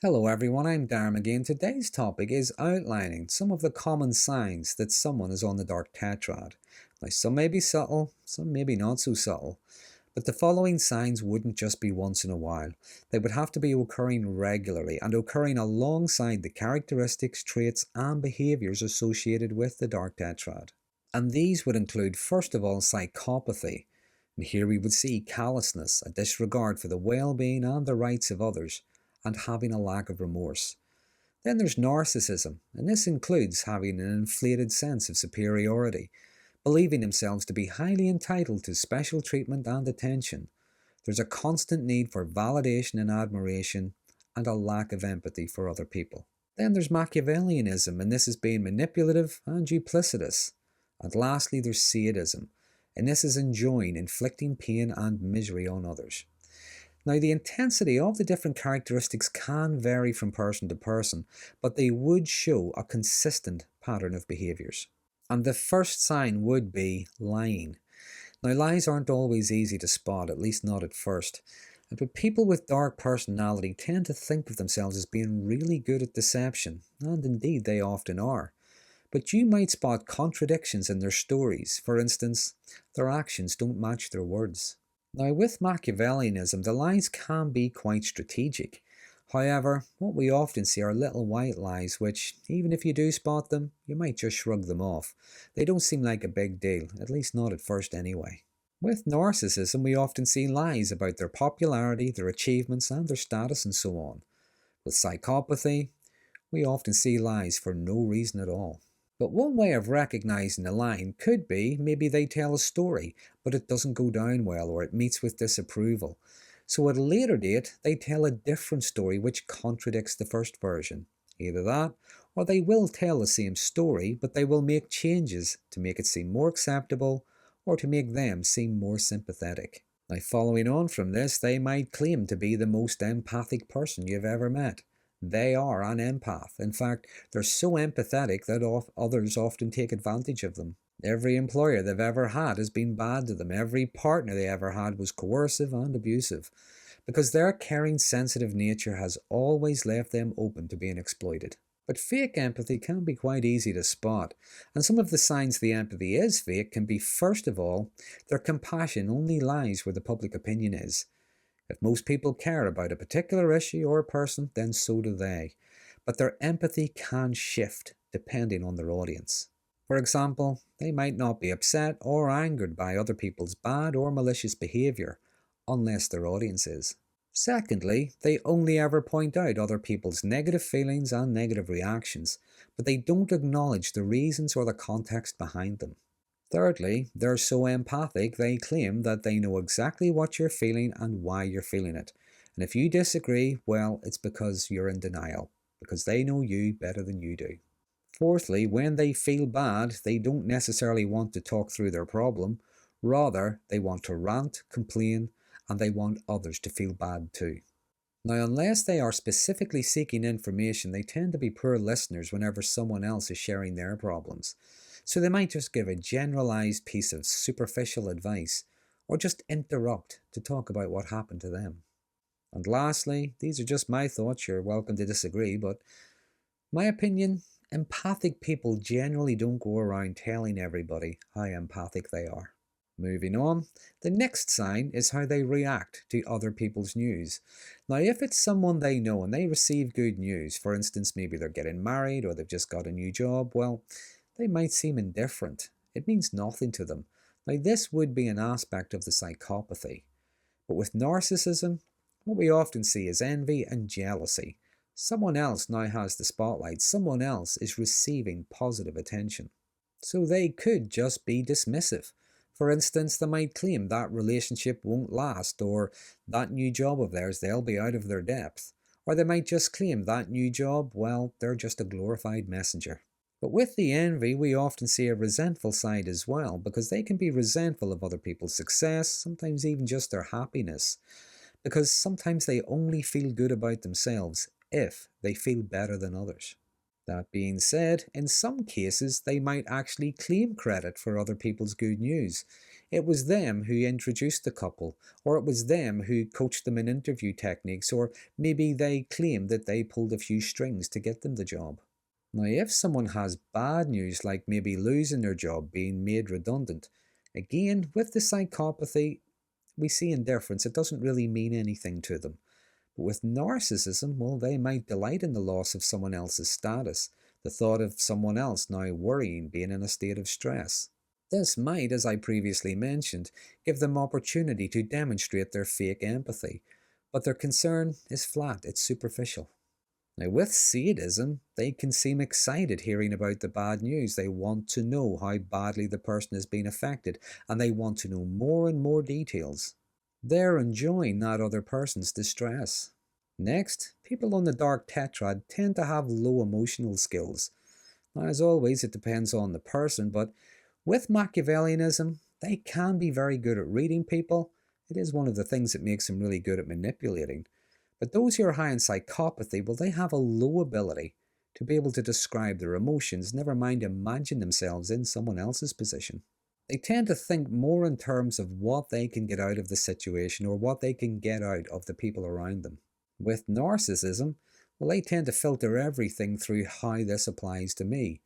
Hello everyone, I'm Darren again. Today's topic is outlining some of the common signs that someone is on the Dark Tetrad. Now some may be subtle, some may be not so subtle, but the following signs wouldn't just be once in a while. They would have to be occurring regularly and occurring alongside the characteristics, traits and behaviours associated with the Dark Tetrad. And these would include first of all psychopathy. And here we would see callousness, a disregard for the well-being and the rights of others, and having a lack of remorse. Then there's narcissism, and this includes having an inflated sense of superiority, believing themselves to be highly entitled to special treatment and attention. There's a constant need for validation and admiration, and a lack of empathy for other people. Then there's Machiavellianism, and this is being manipulative and duplicitous. And lastly, there's sadism, and this is enjoying inflicting pain and misery on others. Now, the intensity of the different characteristics can vary from person to person, but they would show a consistent pattern of behaviours. And the first sign would be lying. Now, lies aren't always easy to spot, at least not at first. But people with dark personality tend to think of themselves as being really good at deception, and indeed they often are. But you might spot contradictions in their stories. For instance, their actions don't match their words. Now, with Machiavellianism, the lies can be quite strategic. However, what we often see are little white lies which, even if you do spot them, you might just shrug them off. They don't seem like a big deal, at least not at first anyway. With narcissism, we often see lies about their popularity, their achievements, and their status and so on. With psychopathy, we often see lies for no reason at all. But one way of recognizing a lie could be maybe they tell a story, but it doesn't go down well or it meets with disapproval. So at a later date, they tell a different story which contradicts the first version. Either that, or they will tell the same story, but they will make changes to make it seem more acceptable or to make them seem more sympathetic. Now, following on from this, they might claim to be the most empathic person you've ever met. They are an empath. In fact, they're so empathetic that others often take advantage of them. Every employer they've ever had has been bad to them. Every partner they ever had was coercive and abusive, because their caring, sensitive nature has always left them open to being exploited. But fake empathy can be quite easy to spot, and some of the signs the empathy is fake can be, first of all, their compassion only lies where the public opinion is. If most people care about a particular issue or person, then so do they. But their empathy can shift depending on their audience. For example, they might not be upset or angered by other people's bad or malicious behaviour, unless their audience is. Secondly, they only ever point out other people's negative feelings and negative reactions, but they don't acknowledge the reasons or the context behind them. Thirdly, they're so empathic they claim that they know exactly what you're feeling and why you're feeling it. And if you disagree, well, it's because you're in denial, because they know you better than you do. Fourthly, when they feel bad, they don't necessarily want to talk through their problem. Rather, they want to rant, complain, and they want others to feel bad too. Now, unless they are specifically seeking information, they tend to be poor listeners whenever someone else is sharing their problems. So they might just give a generalized piece of superficial advice, or just interrupt to talk about what happened to them. And lastly, these are just my thoughts, you're welcome to disagree, but my opinion, empathic people generally don't go around telling everybody how empathic they are. Moving on, the next sign is how they react to other people's news. Now, if it's someone they know and they receive good news, for instance, maybe they're getting married or they've just got a new job, well, they might seem indifferent. It means nothing to them. Now, this would be an aspect of the psychopathy. But with narcissism, what we often see is envy and jealousy. Someone else now has the spotlight. Someone else is receiving positive attention. So they could just be dismissive. For instance, they might claim that relationship won't last, or that new job of theirs, they'll be out of their depth. Or they might just claim that new job, well, they're just a glorified messenger. But with the envy, we often see a resentful side as well, because they can be resentful of other people's success, sometimes even just their happiness, because sometimes they only feel good about themselves if they feel better than others. That being said, in some cases, they might actually claim credit for other people's good news. it was them who introduced the couple, or it was them who coached them in interview techniques, or maybe they claimed that they pulled a few strings to get them the job. Now, if someone has bad news, like maybe losing their job, being made redundant, again, with the psychopathy, we see indifference. It doesn't really mean anything to them. But with narcissism, well, they might delight in the loss of someone else's status, the thought of someone else now worrying, being in a state of stress. This might, as I previously mentioned, give them opportunity to demonstrate their fake empathy, but their concern is flat, it's superficial. Now, with sadism, they can seem excited hearing about the bad news. They want to know how badly the person has been affected, and they want to know more and more details. They're enjoying that other person's distress. Next, people on the Dark Tetrad tend to have low emotional skills. Now, as always, it depends on the person, but with Machiavellianism, they can be very good at reading people. It is one of the things that makes them really good at manipulating. But those who are high in psychopathy, well, they have a low ability to be able to describe their emotions, never mind imagine themselves in someone else's position. They tend to think more in terms of what they can get out of the situation or what they can get out of the people around them. With narcissism, well, they tend to filter everything through how this applies to me.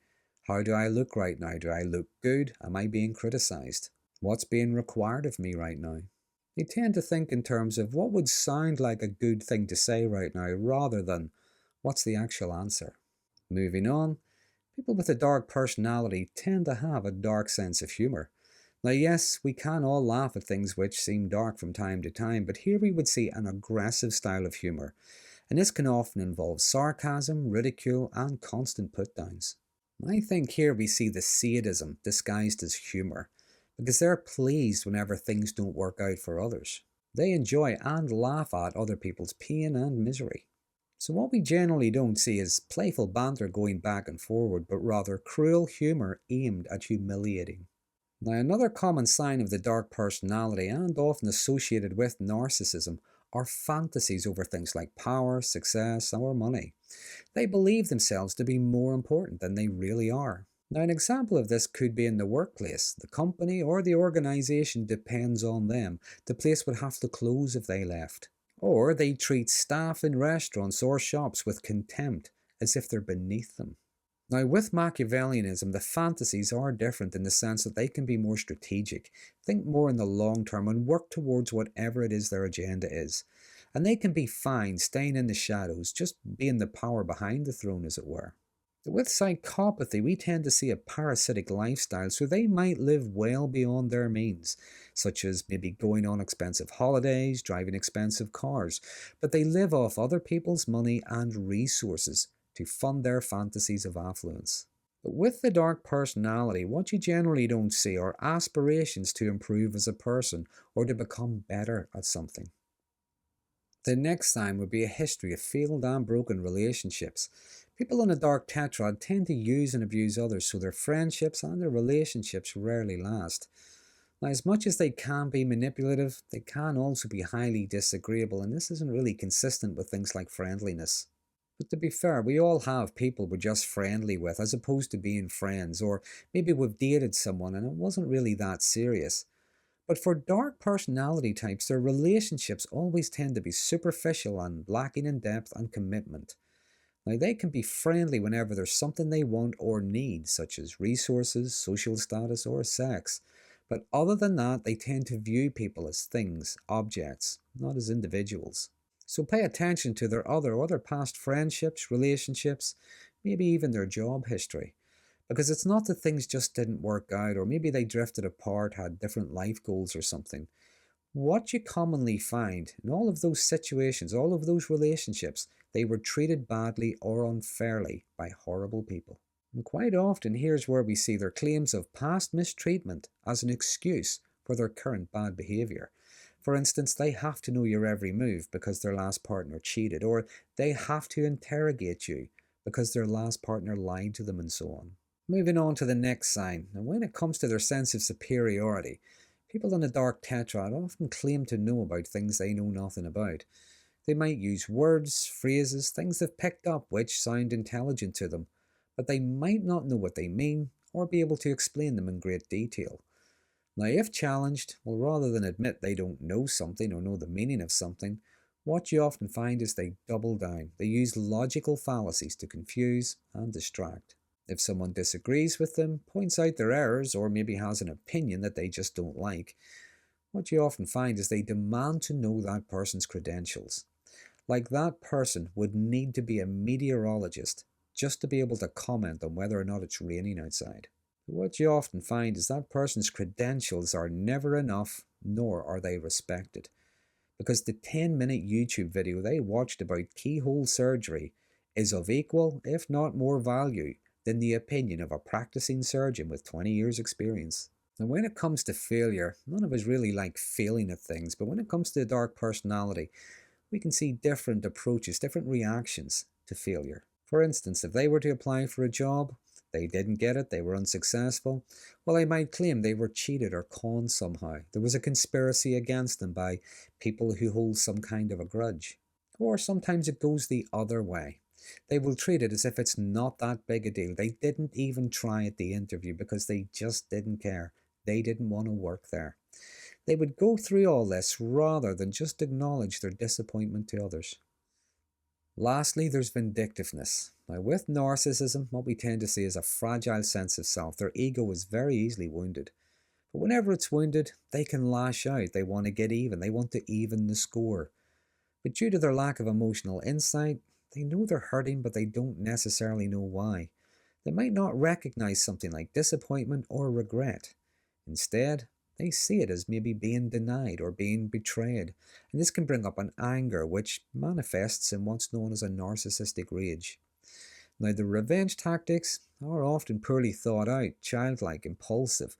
How do I look right now? Do I look good? Am I being criticized? What's being required of me right now? They tend to think in terms of what would sound like a good thing to say right now rather than what's the actual answer. Moving on, people with a dark personality tend to have a dark sense of humour. Now, yes, we can all laugh at things which seem dark from time to time, but here we would see an aggressive style of humour, and this can often involve sarcasm, ridicule, and constant put-downs. I think here we see the sadism disguised as humour, because they're pleased whenever things don't work out for others. They enjoy and laugh at other people's pain and misery. So what we generally don't see is playful banter going back and forward, but rather cruel humour aimed at humiliating. Now, another common sign of the dark personality, and often associated with narcissism, are fantasies over things like power, success, or money. They believe themselves to be more important than they really are. Now, an example of this could be in the workplace. The company or the organisation depends on them. The place would have to close if they left. Or they treat staff in restaurants or shops with contempt, as if they're beneath them. Now, with Machiavellianism, the fantasies are different in the sense that they can be more strategic, think more in the long term, and work towards whatever it is their agenda is. And they can be fine staying in the shadows, just being the power behind the throne, as it were. With psychopathy, we tend to see a parasitic lifestyle, so they might live well beyond their means, such as maybe going on expensive holidays, driving expensive cars, but they live off other people's money and resources to fund their fantasies of affluence. But with the dark personality, what you generally don't see are aspirations to improve as a person or to become better at something. The next sign would be a history of failed and broken relationships. People in a dark tetrad tend to use and abuse others, so their friendships and their relationships rarely last. Now, as much as they can be manipulative, they can also be highly disagreeable, and this isn't really consistent with things like friendliness. But to be fair, we all have people we're just friendly with as opposed to being friends, or maybe we've dated someone and it wasn't really that serious. But for dark personality types, their relationships always tend to be superficial and lacking in depth and commitment. Now, they can be friendly whenever there's something they want or need, such as resources, social status, or sex. But other than that, they tend to view people as things, objects, not as individuals. So pay attention to their other past friendships, relationships, maybe even their job history. Because it's not that things just didn't work out, or maybe they drifted apart, had different life goals or something. What you commonly find in all of those situations, all of those relationships, they were treated badly or unfairly by horrible people. And quite often, here's where we see their claims of past mistreatment as an excuse for their current bad behaviour. For instance, they have to know your every move because their last partner cheated, or they have to interrogate you because their last partner lied to them, and so on. Moving on to the next sign, and when it comes to their sense of superiority, people in the dark tetrad often claim to know about things they know nothing about. They might use words, phrases, things they've picked up which sound intelligent to them, but they might not know what they mean or be able to explain them in great detail. Now, if challenged, well, rather than admit they don't know something or know the meaning of something, what you often find is they double down. They use logical fallacies to confuse and distract. If someone disagrees with them, points out their errors, or maybe has an opinion that they just don't like, what you often find is they demand to know that person's credentials. Like that person would need to be a meteorologist just to be able to comment on whether or not it's raining outside. What you often find is that person's credentials are never enough, nor are they respected. Because the 10-minute YouTube video they watched about keyhole surgery is of equal, if not more value, than the opinion of a practicing surgeon with 20 years' experience. And when it comes to failure, none of us really like failing at things, but when it comes to a dark personality, we can see different approaches, different reactions to failure. For instance, if they were to apply for a job, they didn't get it, they were unsuccessful, well, they might claim they were cheated or conned somehow. There was a conspiracy against them by people who hold some kind of a grudge. Or sometimes it goes the other way. They will treat it as if it's not that big a deal. They didn't even try at the interview because they just didn't care. They didn't want to work there. They would go through all this rather than just acknowledge their disappointment to others. Lastly, there's vindictiveness. Now, with narcissism, what we tend to see is a fragile sense of self. Their ego is very easily wounded. But whenever it's wounded, they can lash out. They want to get even. They want to even the score. But due to their lack of emotional insight, they know they're hurting, but they don't necessarily know why. They might not recognize something like disappointment or regret. Instead, they see it as maybe being denied or being betrayed, and this can bring up an anger which manifests in what's known as a narcissistic rage. Now, the revenge tactics are often poorly thought out, childlike, impulsive.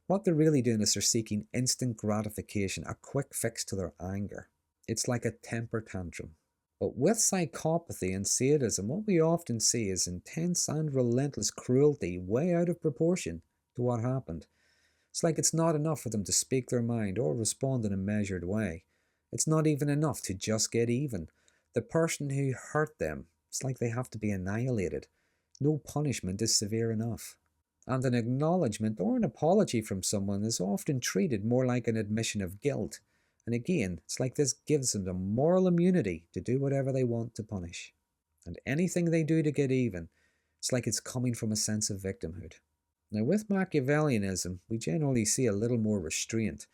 What they're really doing is they're seeking instant gratification, a quick fix to their anger. It's like a temper tantrum. But with psychopathy and sadism, what we often see is intense and relentless cruelty way out of proportion to what happened. It's like it's not enough for them to speak their mind or respond in a measured way. It's not even enough to just get even. The person who hurt them, it's like they have to be annihilated. No punishment is severe enough. And an acknowledgement or an apology from someone is often treated more like an admission of guilt. And again, it's like this gives them the moral immunity to do whatever they want to punish. And anything they do to get even, it's like it's coming from a sense of victimhood. Now, with Machiavellianism, we generally see a little more restraint.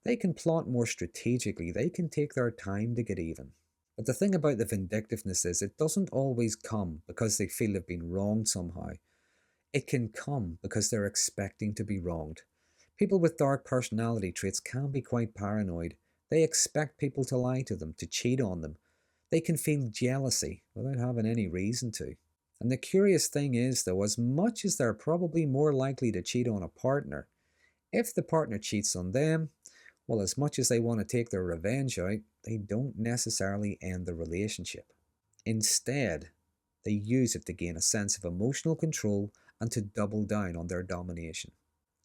They can plot more strategically, they can take their time to get even. But the thing about the vindictiveness is it doesn't always come because they feel they've been wronged somehow. It can come because they're expecting to be wronged. People with dark personality traits can be quite paranoid. They expect people to lie to them, to cheat on them. They can feel jealousy without having any reason to. And the curious thing is, though, as much as they're probably more likely to cheat on a partner, if the partner cheats on them, well, as much as they want to take their revenge out, they don't necessarily end the relationship. Instead, they use it to gain a sense of emotional control and to double down on their domination.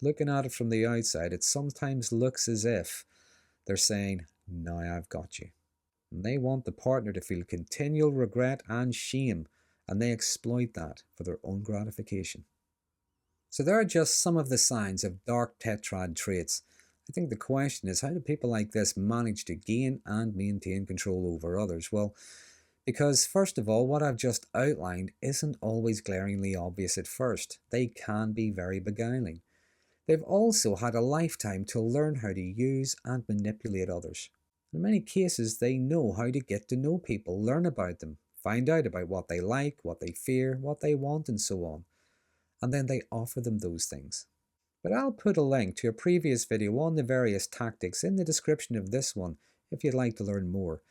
Looking at it from the outside, it sometimes looks as if they're saying, "Now I've got you." And they want the partner to feel continual regret and shame, and they exploit that for their own gratification. So there are just some of the signs of Dark Tetrad traits. I think the question is, how do people like this manage to gain and maintain control over others? Well, because first of all, what I've just outlined isn't always glaringly obvious at first. They can be very beguiling. They've also had a lifetime to learn how to use and manipulate others. In many cases, they know how to get to know people, learn about them, find out about what they like, what they fear, what they want, and so on. And then they offer them those things. But I'll put a link to a previous video on the various tactics in the description of this one if you'd like to learn more.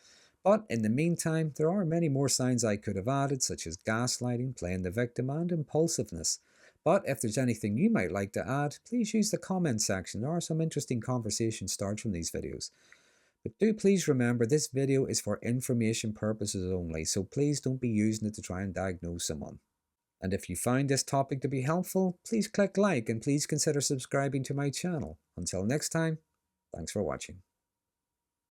But in the meantime, there are many more signs I could have added, such as gaslighting, playing the victim, and impulsiveness. But if there's anything you might like to add, please use the comment section. There are some interesting conversations start from these videos. But do please remember, this video is for information purposes only, so please don't be using it to try and diagnose someone. And if you find this topic to be helpful, please click like and please consider subscribing to my channel. Until next time, thanks for watching.